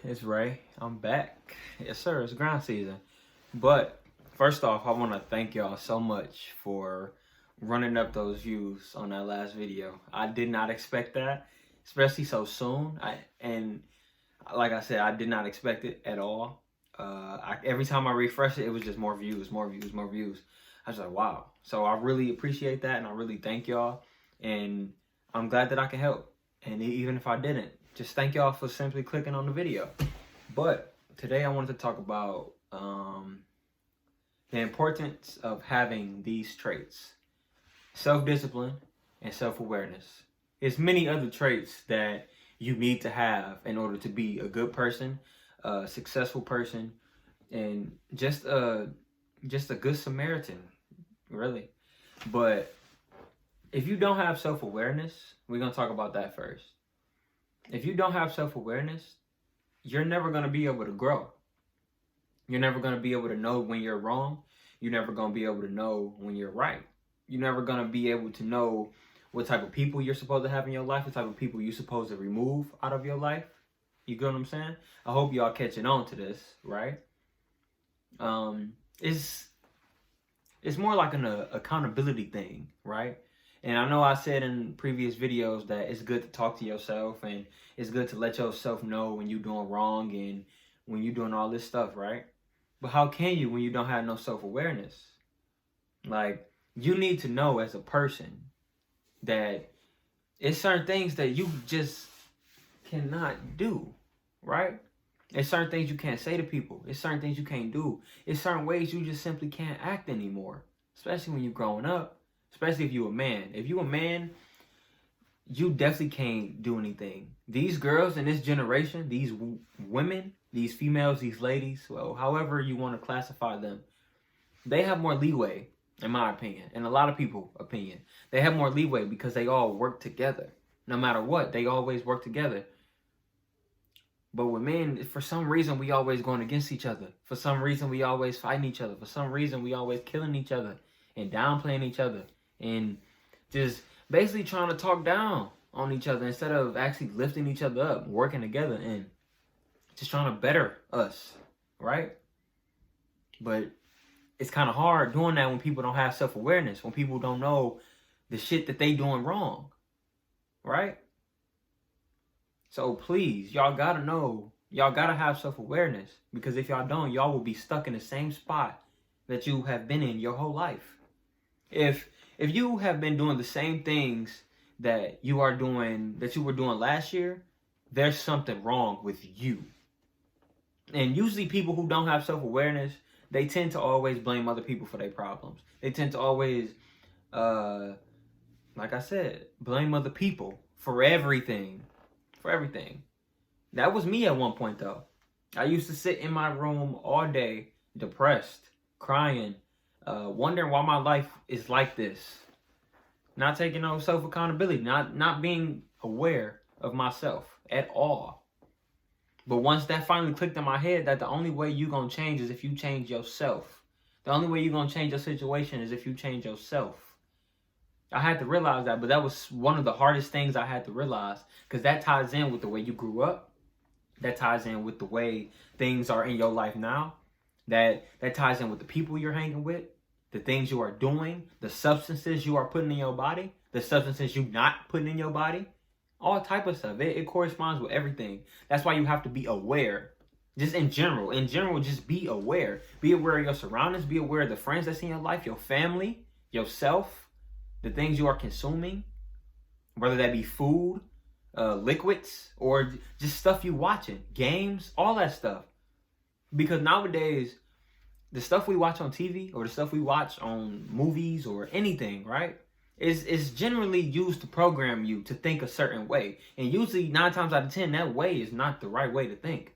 It's Ray. I'm back. Yes, sir. It's grind season. But first off, I want to thank y'all so much for running up those views on that last video. I did not expect that, especially so soon. And like I said, I did not expect it at all. Every time I refresh it, it was just more views, more views, more views. I was like, wow. So I really appreciate that, and I really thank y'all. And I'm glad that I can help. And even if I didn't, just thank y'all for simply clicking on the video. But today I wanted to talk about the importance of having these traits: self-discipline and self-awareness. There's many other traits that you need to have in order to be a good person, a successful person, and just a good Samaritan, really. But if you don't have self-awareness, we're going to talk about that first. If you don't have self-awareness, you're never going to be able to grow. You're never going to be able to know when you're wrong. You're never going to be able to know when you're right. You're never going to be able to know what type of people you're supposed to have in your life, what type of people you're supposed to remove out of your life. You get what I'm saying? I hope y'all catching on to this, right? It's more like an accountability thing, right? And I know I said in previous videos that it's good to talk to yourself and it's good to let yourself know when you're doing wrong and when you're doing all this stuff, right? But how can you when you don't have no self-awareness? Like, you need to know as a person that it's certain things that you just cannot do, right? It's certain things you can't say to people. It's certain things you can't do. It's certain ways you just simply can't act anymore, especially when you're growing up. Especially if you're a man. If you're a man, you definitely can't do anything. These girls in this generation, these women, these females, these ladies, well, however you want to classify them, they have more leeway, in my opinion, and a lot of people's opinion. They have more leeway because they all work together. No matter what, they always work together. But with men, for some reason, we always going against each other. For some reason, we always fighting each other. For some reason, we always killing each other and downplaying each other. And just basically trying to talk down on each other instead of actually lifting each other up, working together, and just trying to better us, right? But it's kind of hard doing that when people don't have self-awareness, when people don't know the shit that they doing wrong, right? So please, y'all gotta know, y'all gotta have self-awareness, because if y'all don't, y'all will be stuck in the same spot that you have been in your whole life. If you have been doing the same things that you were doing last year, there's something wrong with you. And usually people who don't have self-awareness, they tend to always blame other people for their problems. They tend to always, like I said, blame other people for everything. For everything. That was me at one point, though. I used to sit in my room all day, depressed, crying, wondering why my life is like this. Not taking no self-accountability, not being aware of myself at all. But once that finally clicked in my head that the only way you're going to change is if you change yourself. The only way you're going to change your situation is if you change yourself. I had to realize that, but that was one of the hardest things I had to realize, because that ties in with the way you grew up. That ties in with the way things are in your life now. That ties in with the people you're hanging with, the things you are doing, the substances you are putting in your body, the substances you're not putting in your body, all type of stuff. It corresponds with everything. That's why you have to be aware. Just in general, just be aware. Be aware of your surroundings. Be aware of the friends that's in your life, your family, yourself, the things you are consuming, whether that be food, liquids, or just stuff you watching, games, all that stuff. Because nowadays, the stuff we watch on TV or the stuff we watch on movies or anything, right, is generally used to program you to think a certain way. And usually 9 times out of 10, that way is not the right way to think.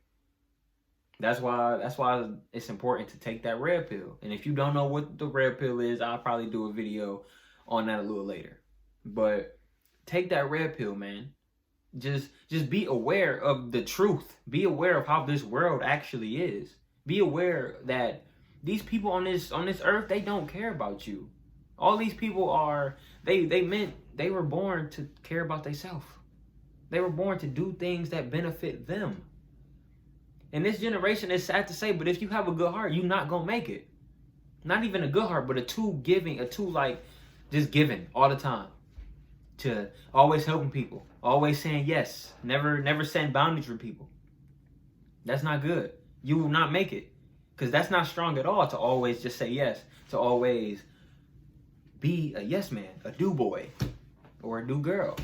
That's why it's important to take that red pill. And if you don't know what the red pill is, I'll probably do a video on that a little later. But take that red pill, man. Just be aware of the truth. Be aware of how this world actually is. Be aware that these people on this earth, they don't care about you. All these people are, they were born to care about themselves. They were born to do things that benefit them. In this generation, it's sad to say, but if you have a good heart, you're not going to make it. Not even a good heart, but a too like just giving all the time. To always helping people, always saying yes, never setting boundaries for people. That's not good. You will not make it, because that's not strong at all to always just say yes, to always be a yes man, a do boy, or a do girl.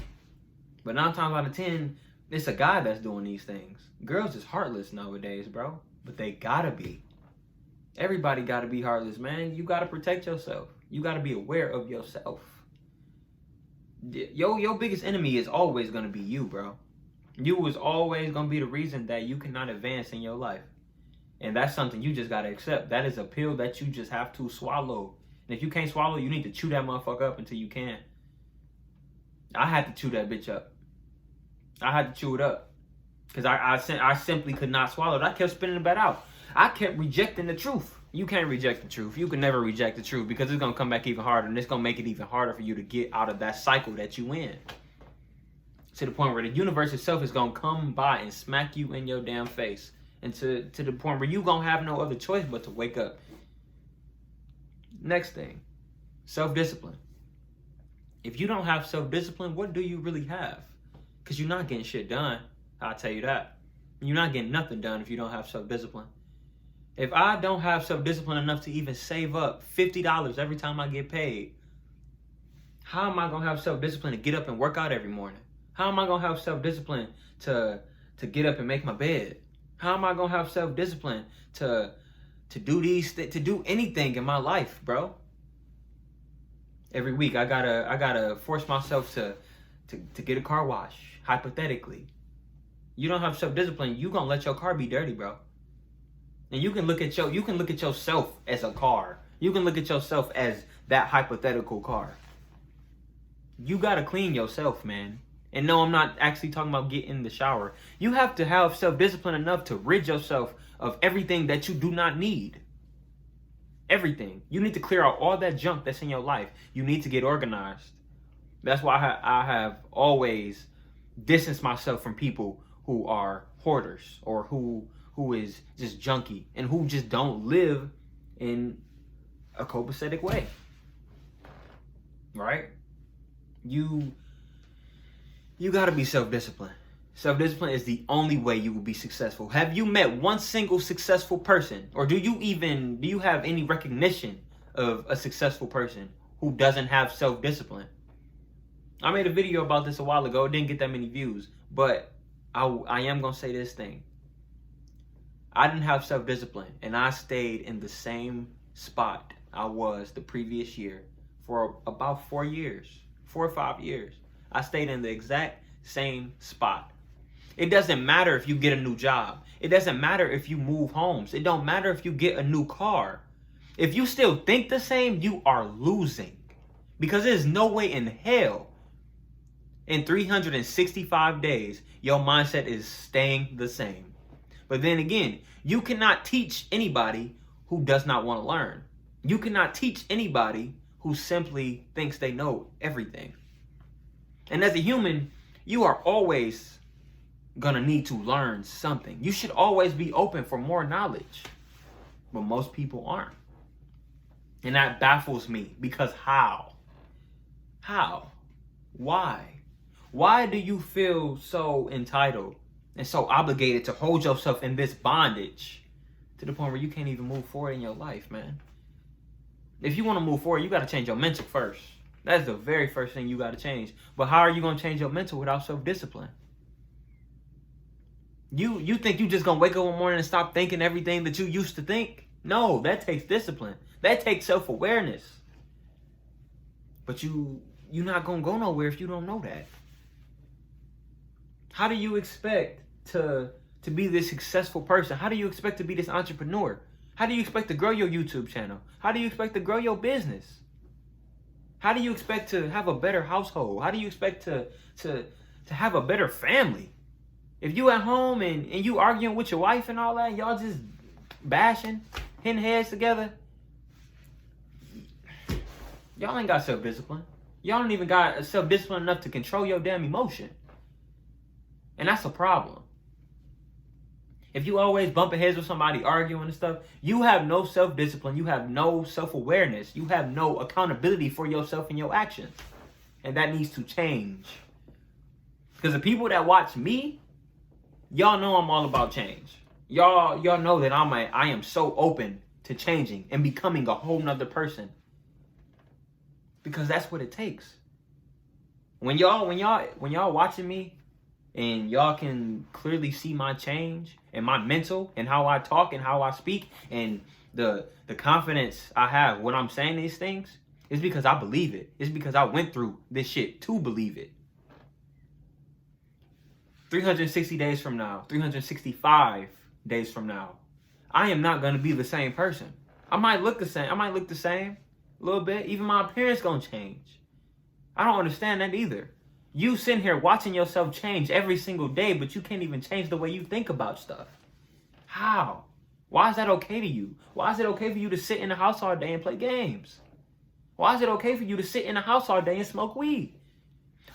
But 9 times out of 10, it's a guy that's doing these things. Girls is heartless nowadays, bro, but they gotta be. Everybody gotta be heartless, man. You gotta protect yourself. You gotta be aware of yourself. Your biggest enemy is always going to be you, bro. You is always going to be the reason that you cannot advance in your life. And that's something you just got to accept. That is a pill that you just have to swallow. And if you can't swallow, you need to chew that motherfucker up until you can. I had to chew that bitch up. I had to chew it up. Because I simply could not swallow it. I kept spinning the bat out. I kept rejecting the truth. You can't reject the truth. You can never reject the truth, because it's going to come back even harder, and it's going to make it even harder for you to get out of that cycle that you in. To the point where the universe itself is going to come by and smack you in your damn face. And to the point where you're going to have no other choice but to wake up. Next thing, self-discipline. If you don't have self-discipline, what do you really have? Because you're not getting shit done. I'll tell you that. You're not getting nothing done if you don't have self-discipline. If I don't have self-discipline enough to even save up $50 every time I get paid, how am I going to have self-discipline to get up and work out every morning? How am I going to have self-discipline to get up and make my bed? How am I going to have self-discipline to do anything in my life, bro? Every week I gotta force myself to get a car wash, hypothetically. You don't have self-discipline, you gonna let your car be dirty, bro. And you can look at yourself as a car. You can look at yourself as that hypothetical car. You gotta clean yourself, man. And no, I'm not actually talking about getting in the shower. You have to have self-discipline enough to rid yourself of everything that you do not need. Everything. You need to clear out all that junk that's in your life. You need to get organized. That's why I have always distanced myself from people who are hoarders, or who is just junky, and who just don't live in a copacetic way. Right? You gotta be self-disciplined. Self-discipline is the only way you will be successful. Have you met one single successful person? Or do you have any recognition of a successful person who doesn't have self-discipline? I made a video about this a while ago. It didn't get that many views. But I am going to say this thing. I didn't have self-discipline, and I stayed in the same spot I was the previous year for about 4 years, 4 or 5 years. I stayed in the exact same spot. It doesn't matter if you get a new job. It doesn't matter if you move homes. It don't matter if you get a new car. If you still think the same, you are losing. Because there's no way in hell in 365 days your mindset is staying the same. But then again, you cannot teach anybody who does not want to learn. You cannot teach anybody who simply thinks they know everything. And as a human, you are always gonna need to learn something. You should always be open for more knowledge. But most people aren't. And that baffles me, because how? How? Why? Why do you feel so entitled and so obligated to hold yourself in this bondage to the point where you can't even move forward in your life, man? If you want to move forward, you got to change your mental first. That's the very first thing you got to change. But how are you going to change your mental without self-discipline? You think you just going to wake up one morning and stop thinking everything that you used to think? No, that takes discipline. That takes self-awareness. But you're not going to go nowhere if you don't know that. How do you expect to be this successful person? How do you expect to be this entrepreneur? How do you expect to grow your YouTube channel? How do you expect to grow your business? How do you expect to have a better household? How do you expect to have a better family? If you at home and you arguing with your wife and all that, and y'all just bashing, hitting heads together, y'all ain't got self-discipline. Y'all don't even got self-discipline enough to control your damn emotion. And that's a problem. If you always bumping heads with somebody, arguing and stuff, you have no self-discipline. You have no self-awareness. You have no accountability for yourself and your actions. And that needs to change. Because the people that watch me, y'all know I'm all about change. Y'all know that I am so open to changing and becoming a whole nother person. Because that's what it takes. When y'all watching me and y'all can clearly see my change and my mental and how I talk and how I speak and the confidence I have when I'm saying these things, it's because I believe it. It's because I went through this shit to believe it. 360 days from now, 365 days from now, I am not going to be the same person. I might look the same. A little bit. Even my appearance going to change. I don't understand that either. You sitting here watching yourself change every single day, but you can't even change the way you think about stuff. How? Why is that okay to you? Why is it okay for you to sit in the house all day and play games? Why is it okay for you to sit in the house all day and smoke weed?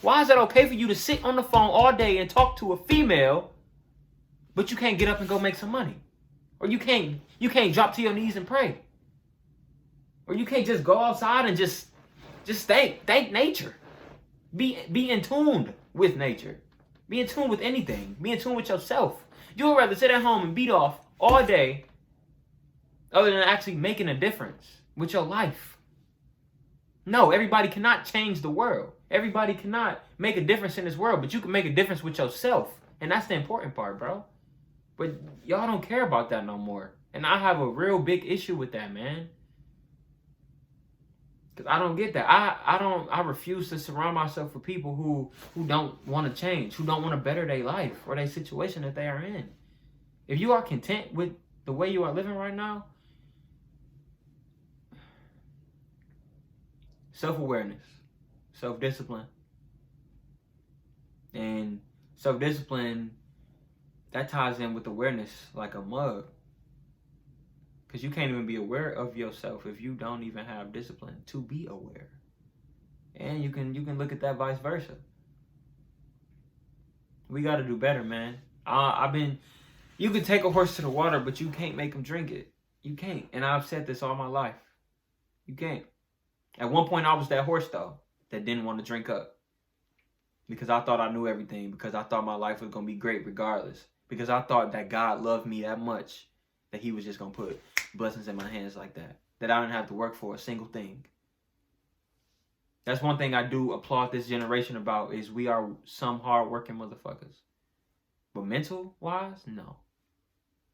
Why is it okay for you to sit on the phone all day and talk to a female, but you can't get up and go make some money? Or you can't drop to your knees and pray? Or you can't just go outside and just thank nature. Be in tune with nature. Be in tune with anything. Be in tune with yourself. You would rather sit at home and beat off all day other than actually making a difference with your life. No, everybody cannot change the world. Everybody cannot make a difference in this world, but you can make a difference with yourself. And that's the important part, bro. But y'all don't care about that no more. And I have a real big issue with that, man. Because I don't get that. I refuse to surround myself with people who don't want to change, who don't want to better their life or their situation that they are in. If you are content with the way you are living right now, self-awareness, self-discipline. And self-discipline, that ties in with awareness like a mug. Because you can't even be aware of yourself if you don't even have discipline to be aware. And you can look at that vice versa. We got to do better, man. You can take a horse to the water, but you can't make him drink it. You can't. And I've said this all my life. You can't. At one point, I was that horse, though, that didn't want to drink up. Because I thought I knew everything. Because I thought my life was going to be great regardless. Because I thought that God loved me that much that he was just going to put blessings in my hands like that. That I didn't have to work for a single thing. That's one thing I do applaud this generation about is we are some hard-working motherfuckers. But mental-wise, no.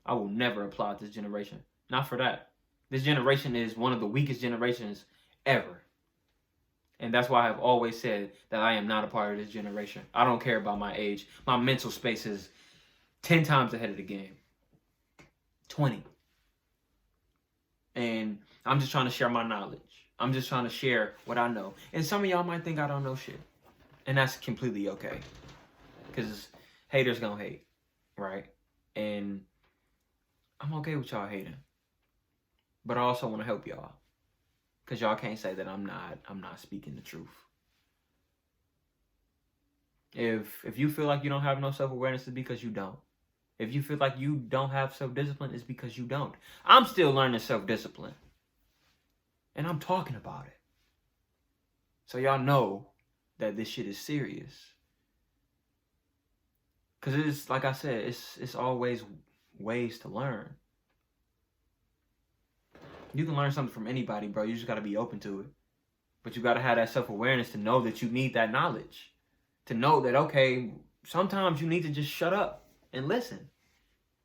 I will never applaud this generation. Not for that. This generation is one of the weakest generations ever. And that's why I've always said that I am not a part of this generation. I don't care about my age. My mental space is 10 times ahead of the game. 20. And I'm just trying to share my knowledge. I'm just trying to share what I know. And some of y'all might think I don't know shit. And that's completely okay. Because haters gonna hate. Right? And I'm okay with y'all hating. But I also want to help y'all. Because y'all can't say that I'm not speaking the truth. If you feel like you don't have no self-awareness, it's because you don't. If you feel like you don't have self-discipline, it's because you don't. I'm still learning self-discipline. And I'm talking about it. So y'all know that this shit is serious. Because it's, like I said, it's always ways to learn. You can learn something from anybody, bro. You just got to be open to it. But you got to have that self-awareness to know that you need that knowledge. To know that, okay, sometimes you need to just shut up and listen.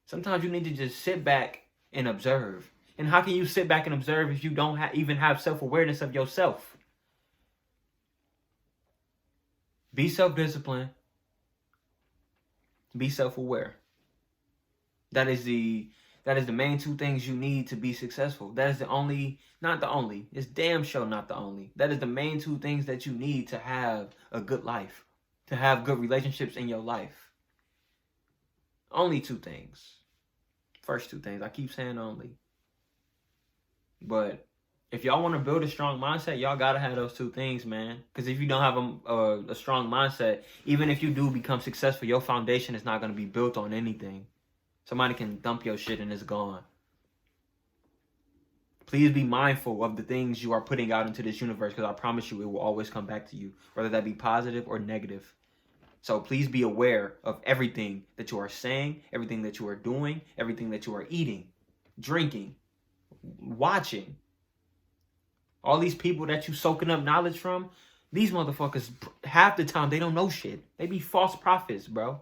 Sometimes you need to just sit back and observe. And how can you sit back and observe if you don't even have self-awareness of yourself? Be self-disciplined. Be self-aware. That is the main two things you need to be successful. That is not the only. It's damn sure not the only. That is the main two things that you need to have a good life. To have good relationships in your life. Only two things. First two things. I keep saying only. But if y'all want to build a strong mindset, y'all got to have those two things, man. Because if you don't have a strong mindset, even if you do become successful, your foundation is not going to be built on anything. Somebody can dump your shit and it's gone. Please be mindful of the things you are putting out into this universe, because I promise you it will always come back to you, whether that be positive or negative. So please be aware of everything that you are saying, everything that you are doing, everything that you are eating, drinking, watching. All these people that you soaking up knowledge from, these motherfuckers, half the time, they don't know shit. They be false prophets, bro.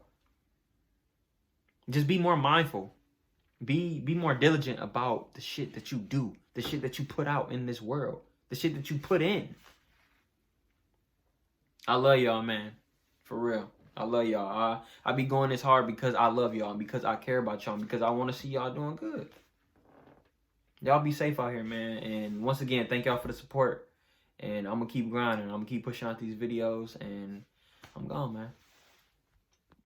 Just be more mindful. Be more diligent about the shit that you do, the shit that you put out in this world, the shit that you put in. I love y'all, man. For real. I love y'all. I be going this hard because I love y'all and because I care about y'all and because I want to see y'all doing good. Y'all be safe out here, man. And once again, thank y'all for the support. And I'm going to keep grinding. I'm going to keep pushing out these videos. And I'm gone, man.